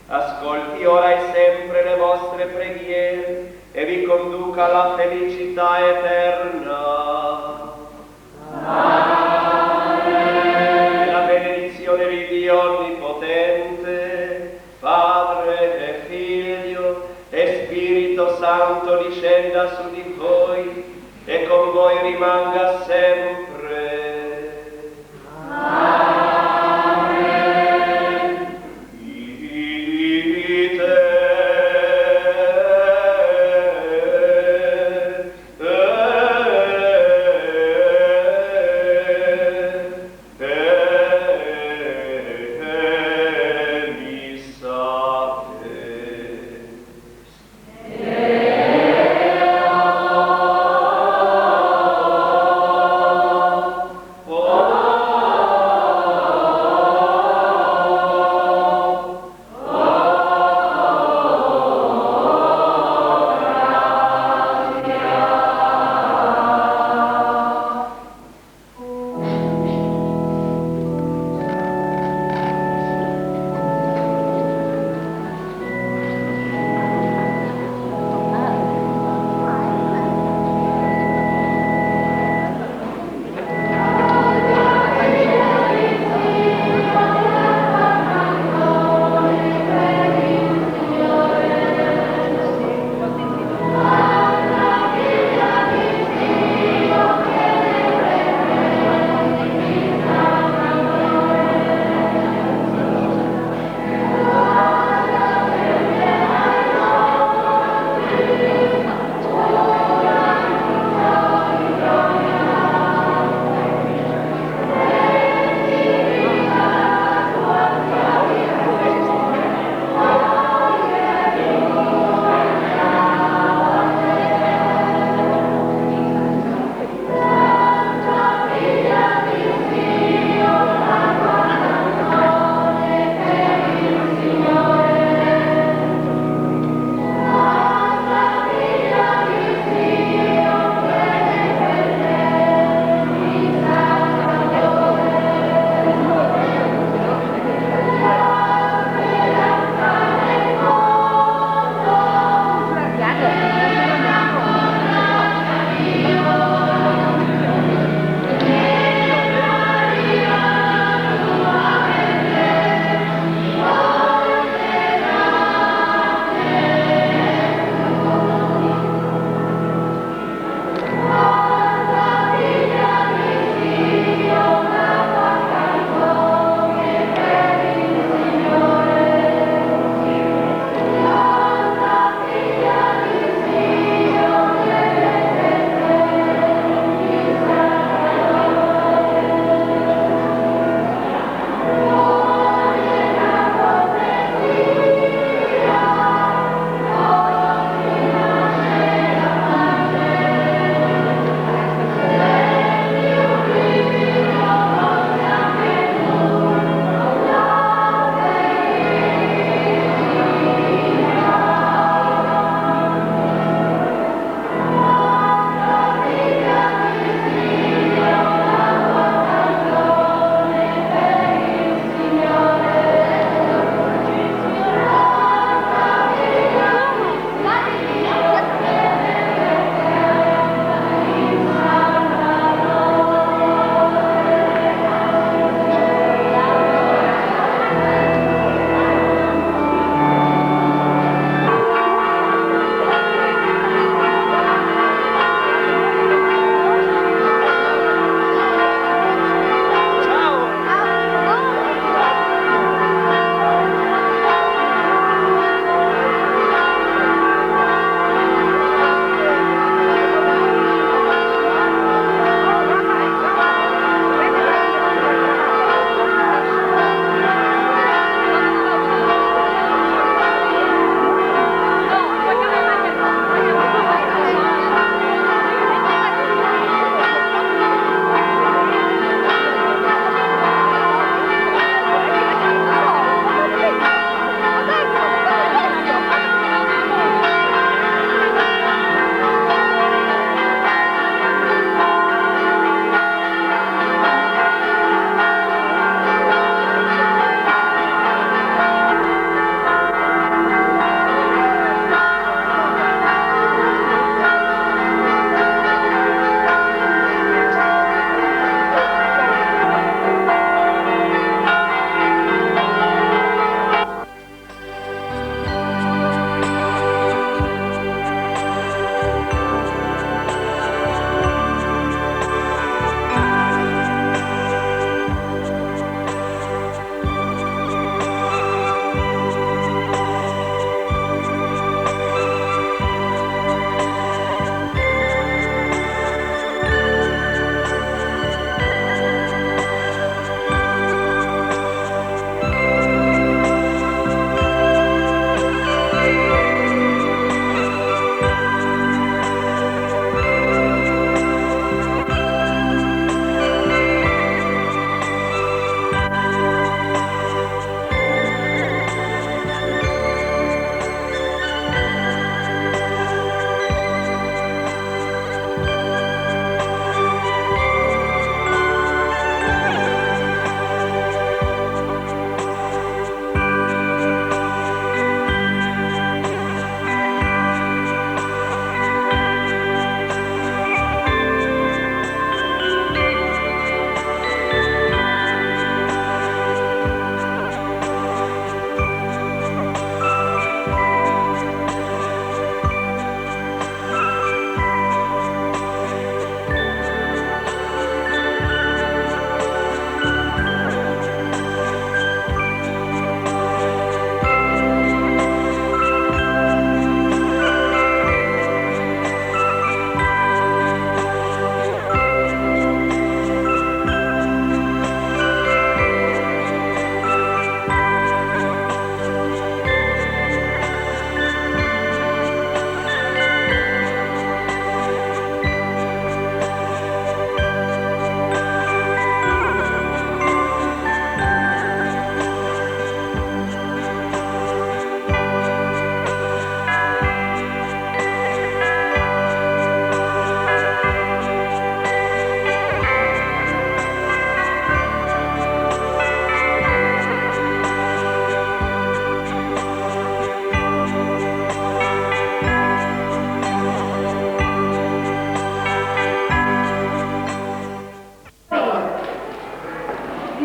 ascolti ora e sempre le vostre preghiere e vi conduca alla felicità eterna. Amen. La benedizione di Dio Onnipotente, Padre e Figlio e Spirito Santo discenda su di voi e con voi rimanga sempre. Amen.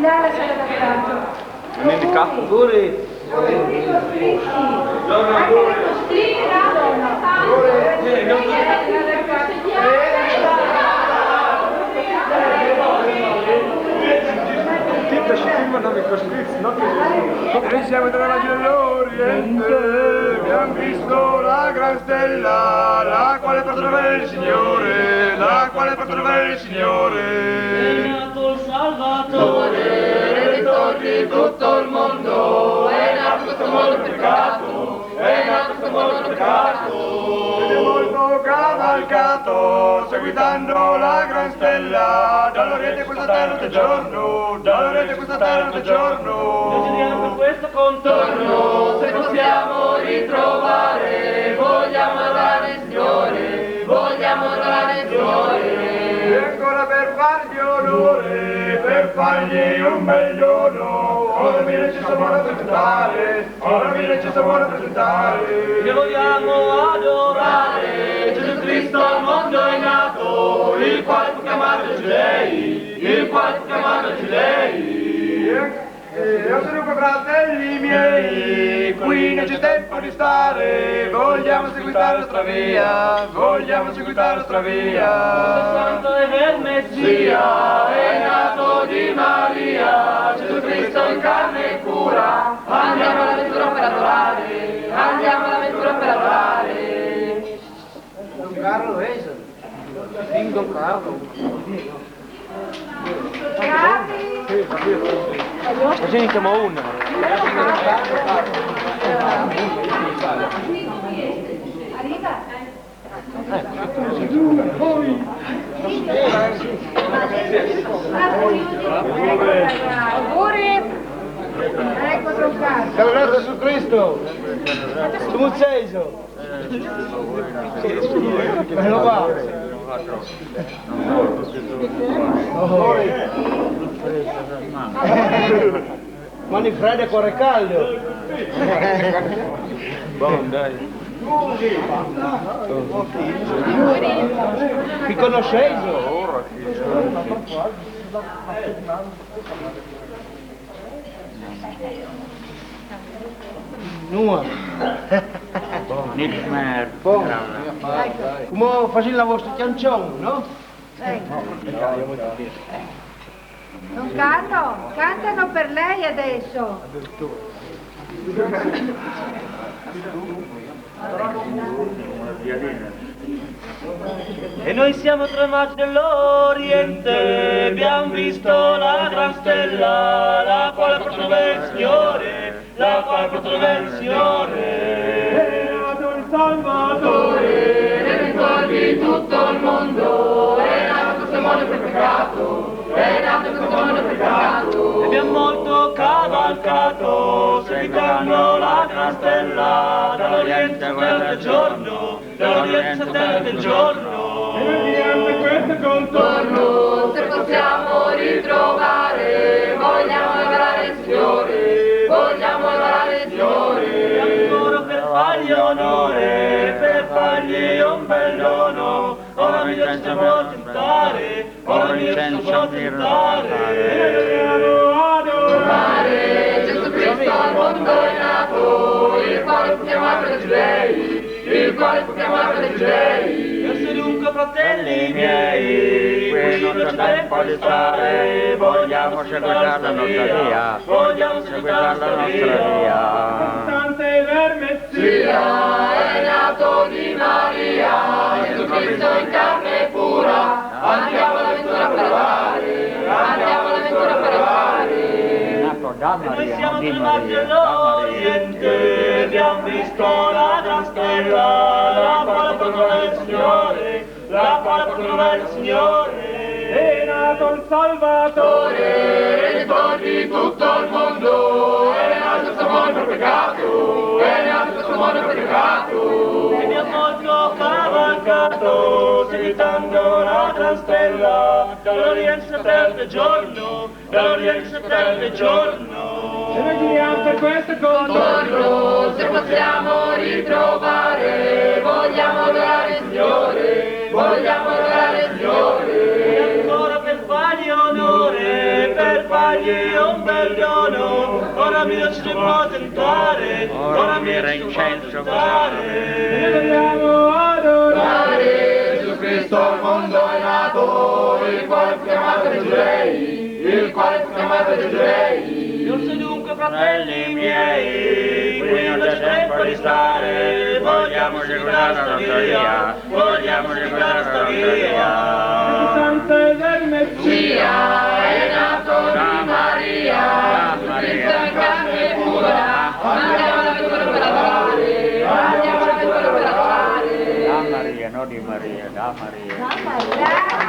là alla sala da pranzo. Vieni qua. Auguri. Auguri costretti. Anche le costrette là, Noi siamo tra Maggio dell'Oriente, abbiamo visto la gran stella, la quale patrona il Signore, la quale patrona il Signore. È nato il Salvatore, Redentore di tutto il mondo, è nato questo mondo peccato, è nato questo mondo peccato. Ed è molto cavalcato, seguitando la gran stella, dall'Oriente questa terra del giorno, dall'Oriente questa terra del giorno. Noi giriamo per questo contorno, se possiamo ritrovare, vogliamo adorare il Signore, vogliamo adorare il Signore. E ancora per fargli onore, per fargli un bel dono, ora mi necessito rappresentare, ora mi necessito rappresentare. Che vogliamo adorare, Gesù Cristo al mondo è nato, il quale fu chiamato ai Giudei, il quale fu chiamato ai Giudei. E dunque fratelli miei, qui non c'è tempo di stare, vogliamo seguitare la nostra via, vogliamo seguitare la nostra via. Santo e del Messia, è nato di Maria, Gesù Cristo in carne e pura, andiamo all'avventura per adorare, andiamo all'avventura per adorare. Don Carlo es. Sin Don Carlo. Così ne chiamo una. Auguri. Ecco Don Carlo. Salve su Cristo. Come sei? Bello qua. Mani fredde e cuore caldo. Buon dai. Vi conoscete? Nua. Niks meer. Come faceva la vostra canzone, no? Don Carlo, cantano per lei adesso. E noi siamo tre maggi dell'Oriente, abbiamo visto la gran stella, la quale patrona il Signore, la quale patrona il Signore. È nato il Salvatore, Redentore di tutto il mondo, è nato questo mondo per peccato, è nato questo mondo per peccato. E abbiamo molto cavalcato, seguitando la gran stella, dall'Oriente satellite del giorno, dall'Oriente satellite del giorno. e noi giriamo per questo contorno, Se possiamo ritrovare, vogliamo adorare il Signore, vogliamo adorare il Signore. E ancora per fargli onore, per fargli un bel dono, ora mi lascio approfittare, ora mi lascio approfittare. e noi dobbiamo adorare. Gesù Cristo al mondo è nato, il quale fu chiamato dai Giudei, il quale fu chiamato dai Giudei. Io dunque fratelli miei, qui non c'è tempo di stare, vogliamo seguire la nostra via, vogliamo seguire la nostra via. Tante vermezia, Sia è nato di Maria, Gesù Cristo in carne pura, andiamo all'avventura per adorare, andiamo all'avventura per adorare. Nato da E noi Maria, siamo di tre Maria, maggi da Maria. dell'Oriente, abbiamo visto la gran stella, la quale patrona il Signore, la quale patrona il Signore. è nato il Salvatore, Redentore di tutto il mondo, è nato questo mondo per peccato, è nato questo mondo per peccato. E abbiamo molto cavalcato, seguitando la gran stella, dall'Oriente satellite del giorno, dall'Oriente satellite del giorno. e noi giriamo per questo contorno, Se possiamo ritrovare, vogliamo adorare il Signore, vogliamo adorare il Signore. E ancora per fargli onore, per fargli egli un bel dono, ora mio ci può tentare, ora mio ci può tentare. E dobbiamo adorare Gesù Cristo al mondo è nato, il quale fu chiamato dai giudei, il quale fu chiamato dai giudei. Giunse dunque, fratelli miei, qui non c'è tempo di stare, vogliamo ricordare sta via, vogliamo ricordare sta via. Santa del Messia è nato di Maria, Cristo in carne pura, andiamo alla vettura per adorare, andiamo alla vettura per adorare. Da Maria, non di Maria, da Maria.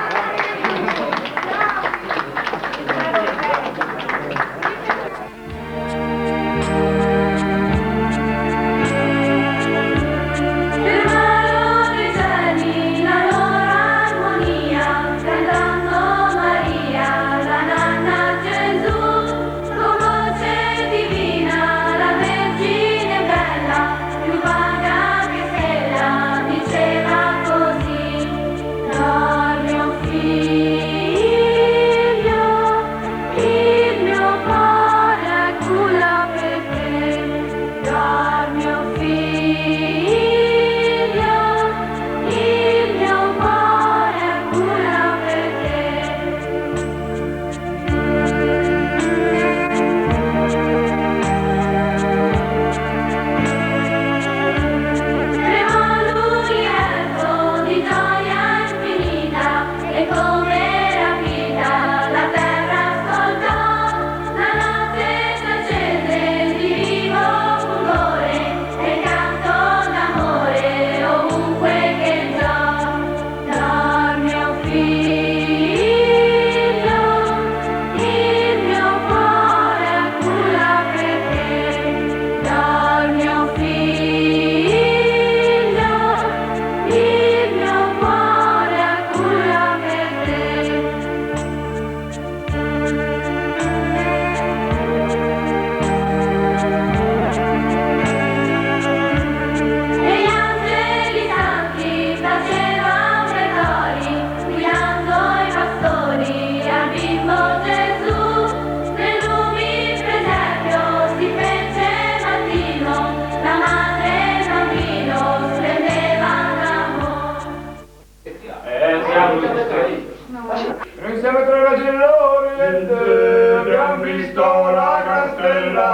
Noi siamo tra la dell'Oriente, abbiamo visto la gran stella,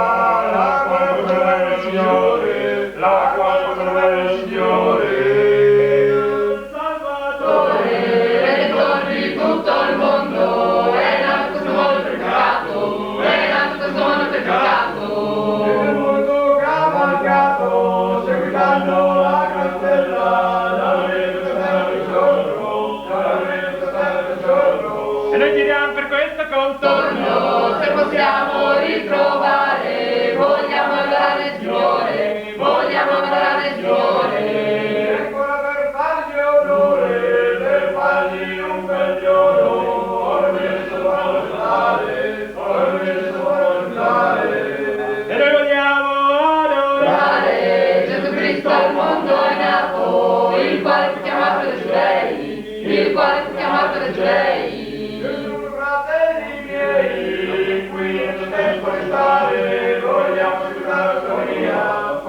la quale potrà il Signore, la quale potrà il Signore. Salvatore, Redentore di tutto il mondo, è nato questo mondo per peccato, è nato questo mondo per peccato. E nel mondo cavalcato, seguitando la gran stella, dall'Oriente sta il giorno, dall'Oriente sta il giorno. E noi giriamo per questo contorno, Se possiamo ritrovare, vogliamo adorare il Signore, vogliamo adorare il Signore. Ancora per fargli onore, per fargli un bel giorno, ora viene sopra l'altare, ora viene sopra l'altare. e noi vogliamo adorare Gesù Cristo al mondo è nato, il quale fu chiamato dai giudei, il quale fu chiamato dai giudei. Gesù, fratelli miei, qui non c'è tempo di stare, vogliamo ascoltare la sua via,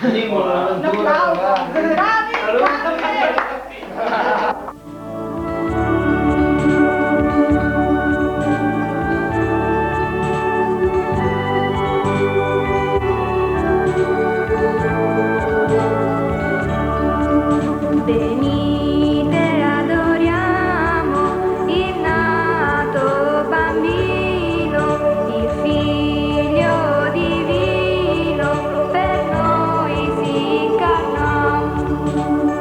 Un applauso. Bravi, Venite, adoriamo il nato bambino, il figlio divino, per noi si incarnò.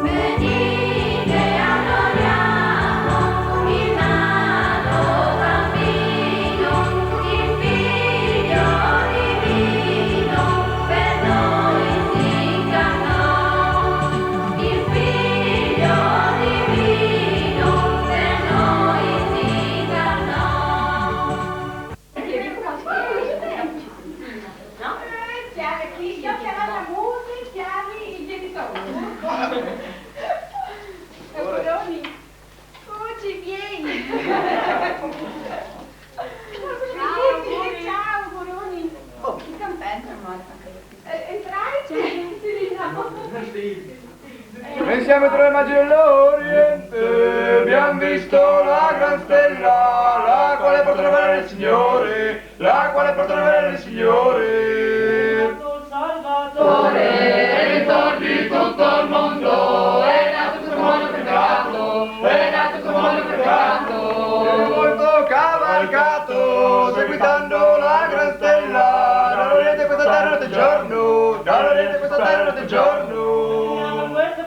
Venite, adoriamo il nato bambino, il figlio divino, per noi si incarnò. Il figlio divino per noi si incarnò. Chi ha chiamato la musica, chiami i genitori. Auguroni. Ci vieni. Ciao, auguroni. Che contento, amore. Entrai? Noi siamo tra le magi dell'Oriente, abbiamo visto la gran stella, la quale porta la bene del Signore, la quale porta la bene del Signore. Salvatore, ritorno di tutto il mondo, è nato questo mondo peccato, è nato questo mondo peccato. Il volto cavalcato, seguitando la gran stella, dall'Oriente questa terra notte e giorno, dall'Oriente questa terra notte e giorno.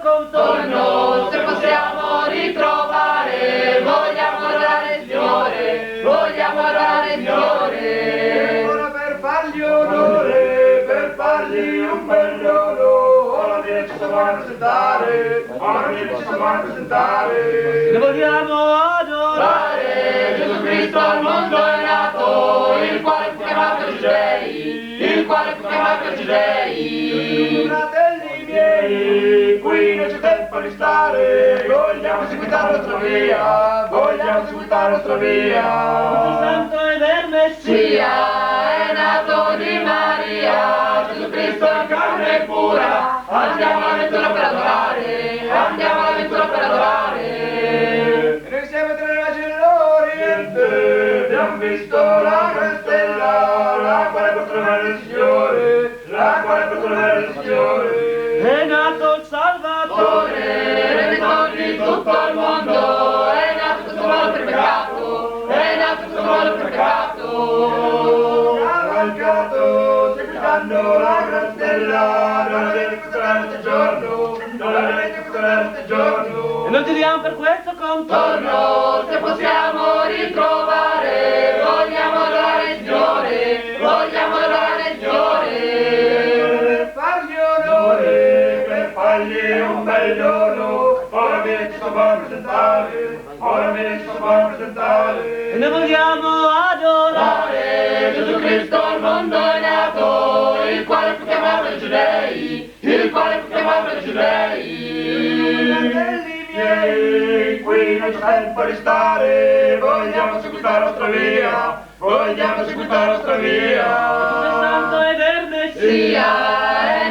Contorno, se possiamo ritrovare, vogliamo adorare il Signore, vogliamo adorare il Signore. Ora per fargli onore, per fargli un bel dono, ora viene ci stiamo a presentare, ora viene ci stiamo a presentare. Ne vogliamo adorare, Gesù Cristo al mondo è nato, il quale fu chiamato Giudei, il quale fu chiamato Giudei. Fratelli miei, qui non c'è tempo di stare, vogliamo seguitare la nostra via, vogliamo seguitare la nostra via. Santo e del Messia è nato di Maria, Gesù Cristo in carne pura, andiamo all'avventura per adorare, andiamo all'avventura per adorare. E noi siamo tra le magi dell'Oriente, abbiamo visto la gran stella, la quale porta la bene del Signore, la quale porta la bene del Signore. È nato il Salvatore, Redentore di tutto il mondo, è nato questo mondo per peccato, è nato questo mondo per peccato. Cavalcato, seguitando la gran stella, non avete questo notte e giorno, non avete questo notte e giorno. E noi ti diamo per questo contorno, se possiamo ritrovare, vogliamo adorare il Signore, vogliamo adorare il Signore. Per fargli onore, per fargli un bel dono, ora viene ci stiamo a presentare, ora viene ci stiamo a presentare. E noi vogliamo adorare, Gesù Cristo al mondo è nato, il quale fu chiamato ai Giudei, il quale fu chiamato ai Giudei. Fratelli miei, qui non c'è tempo di stare, vogliamo seguitare la nostra via, vogliamo seguitare la nostra via. Santo e del Messia è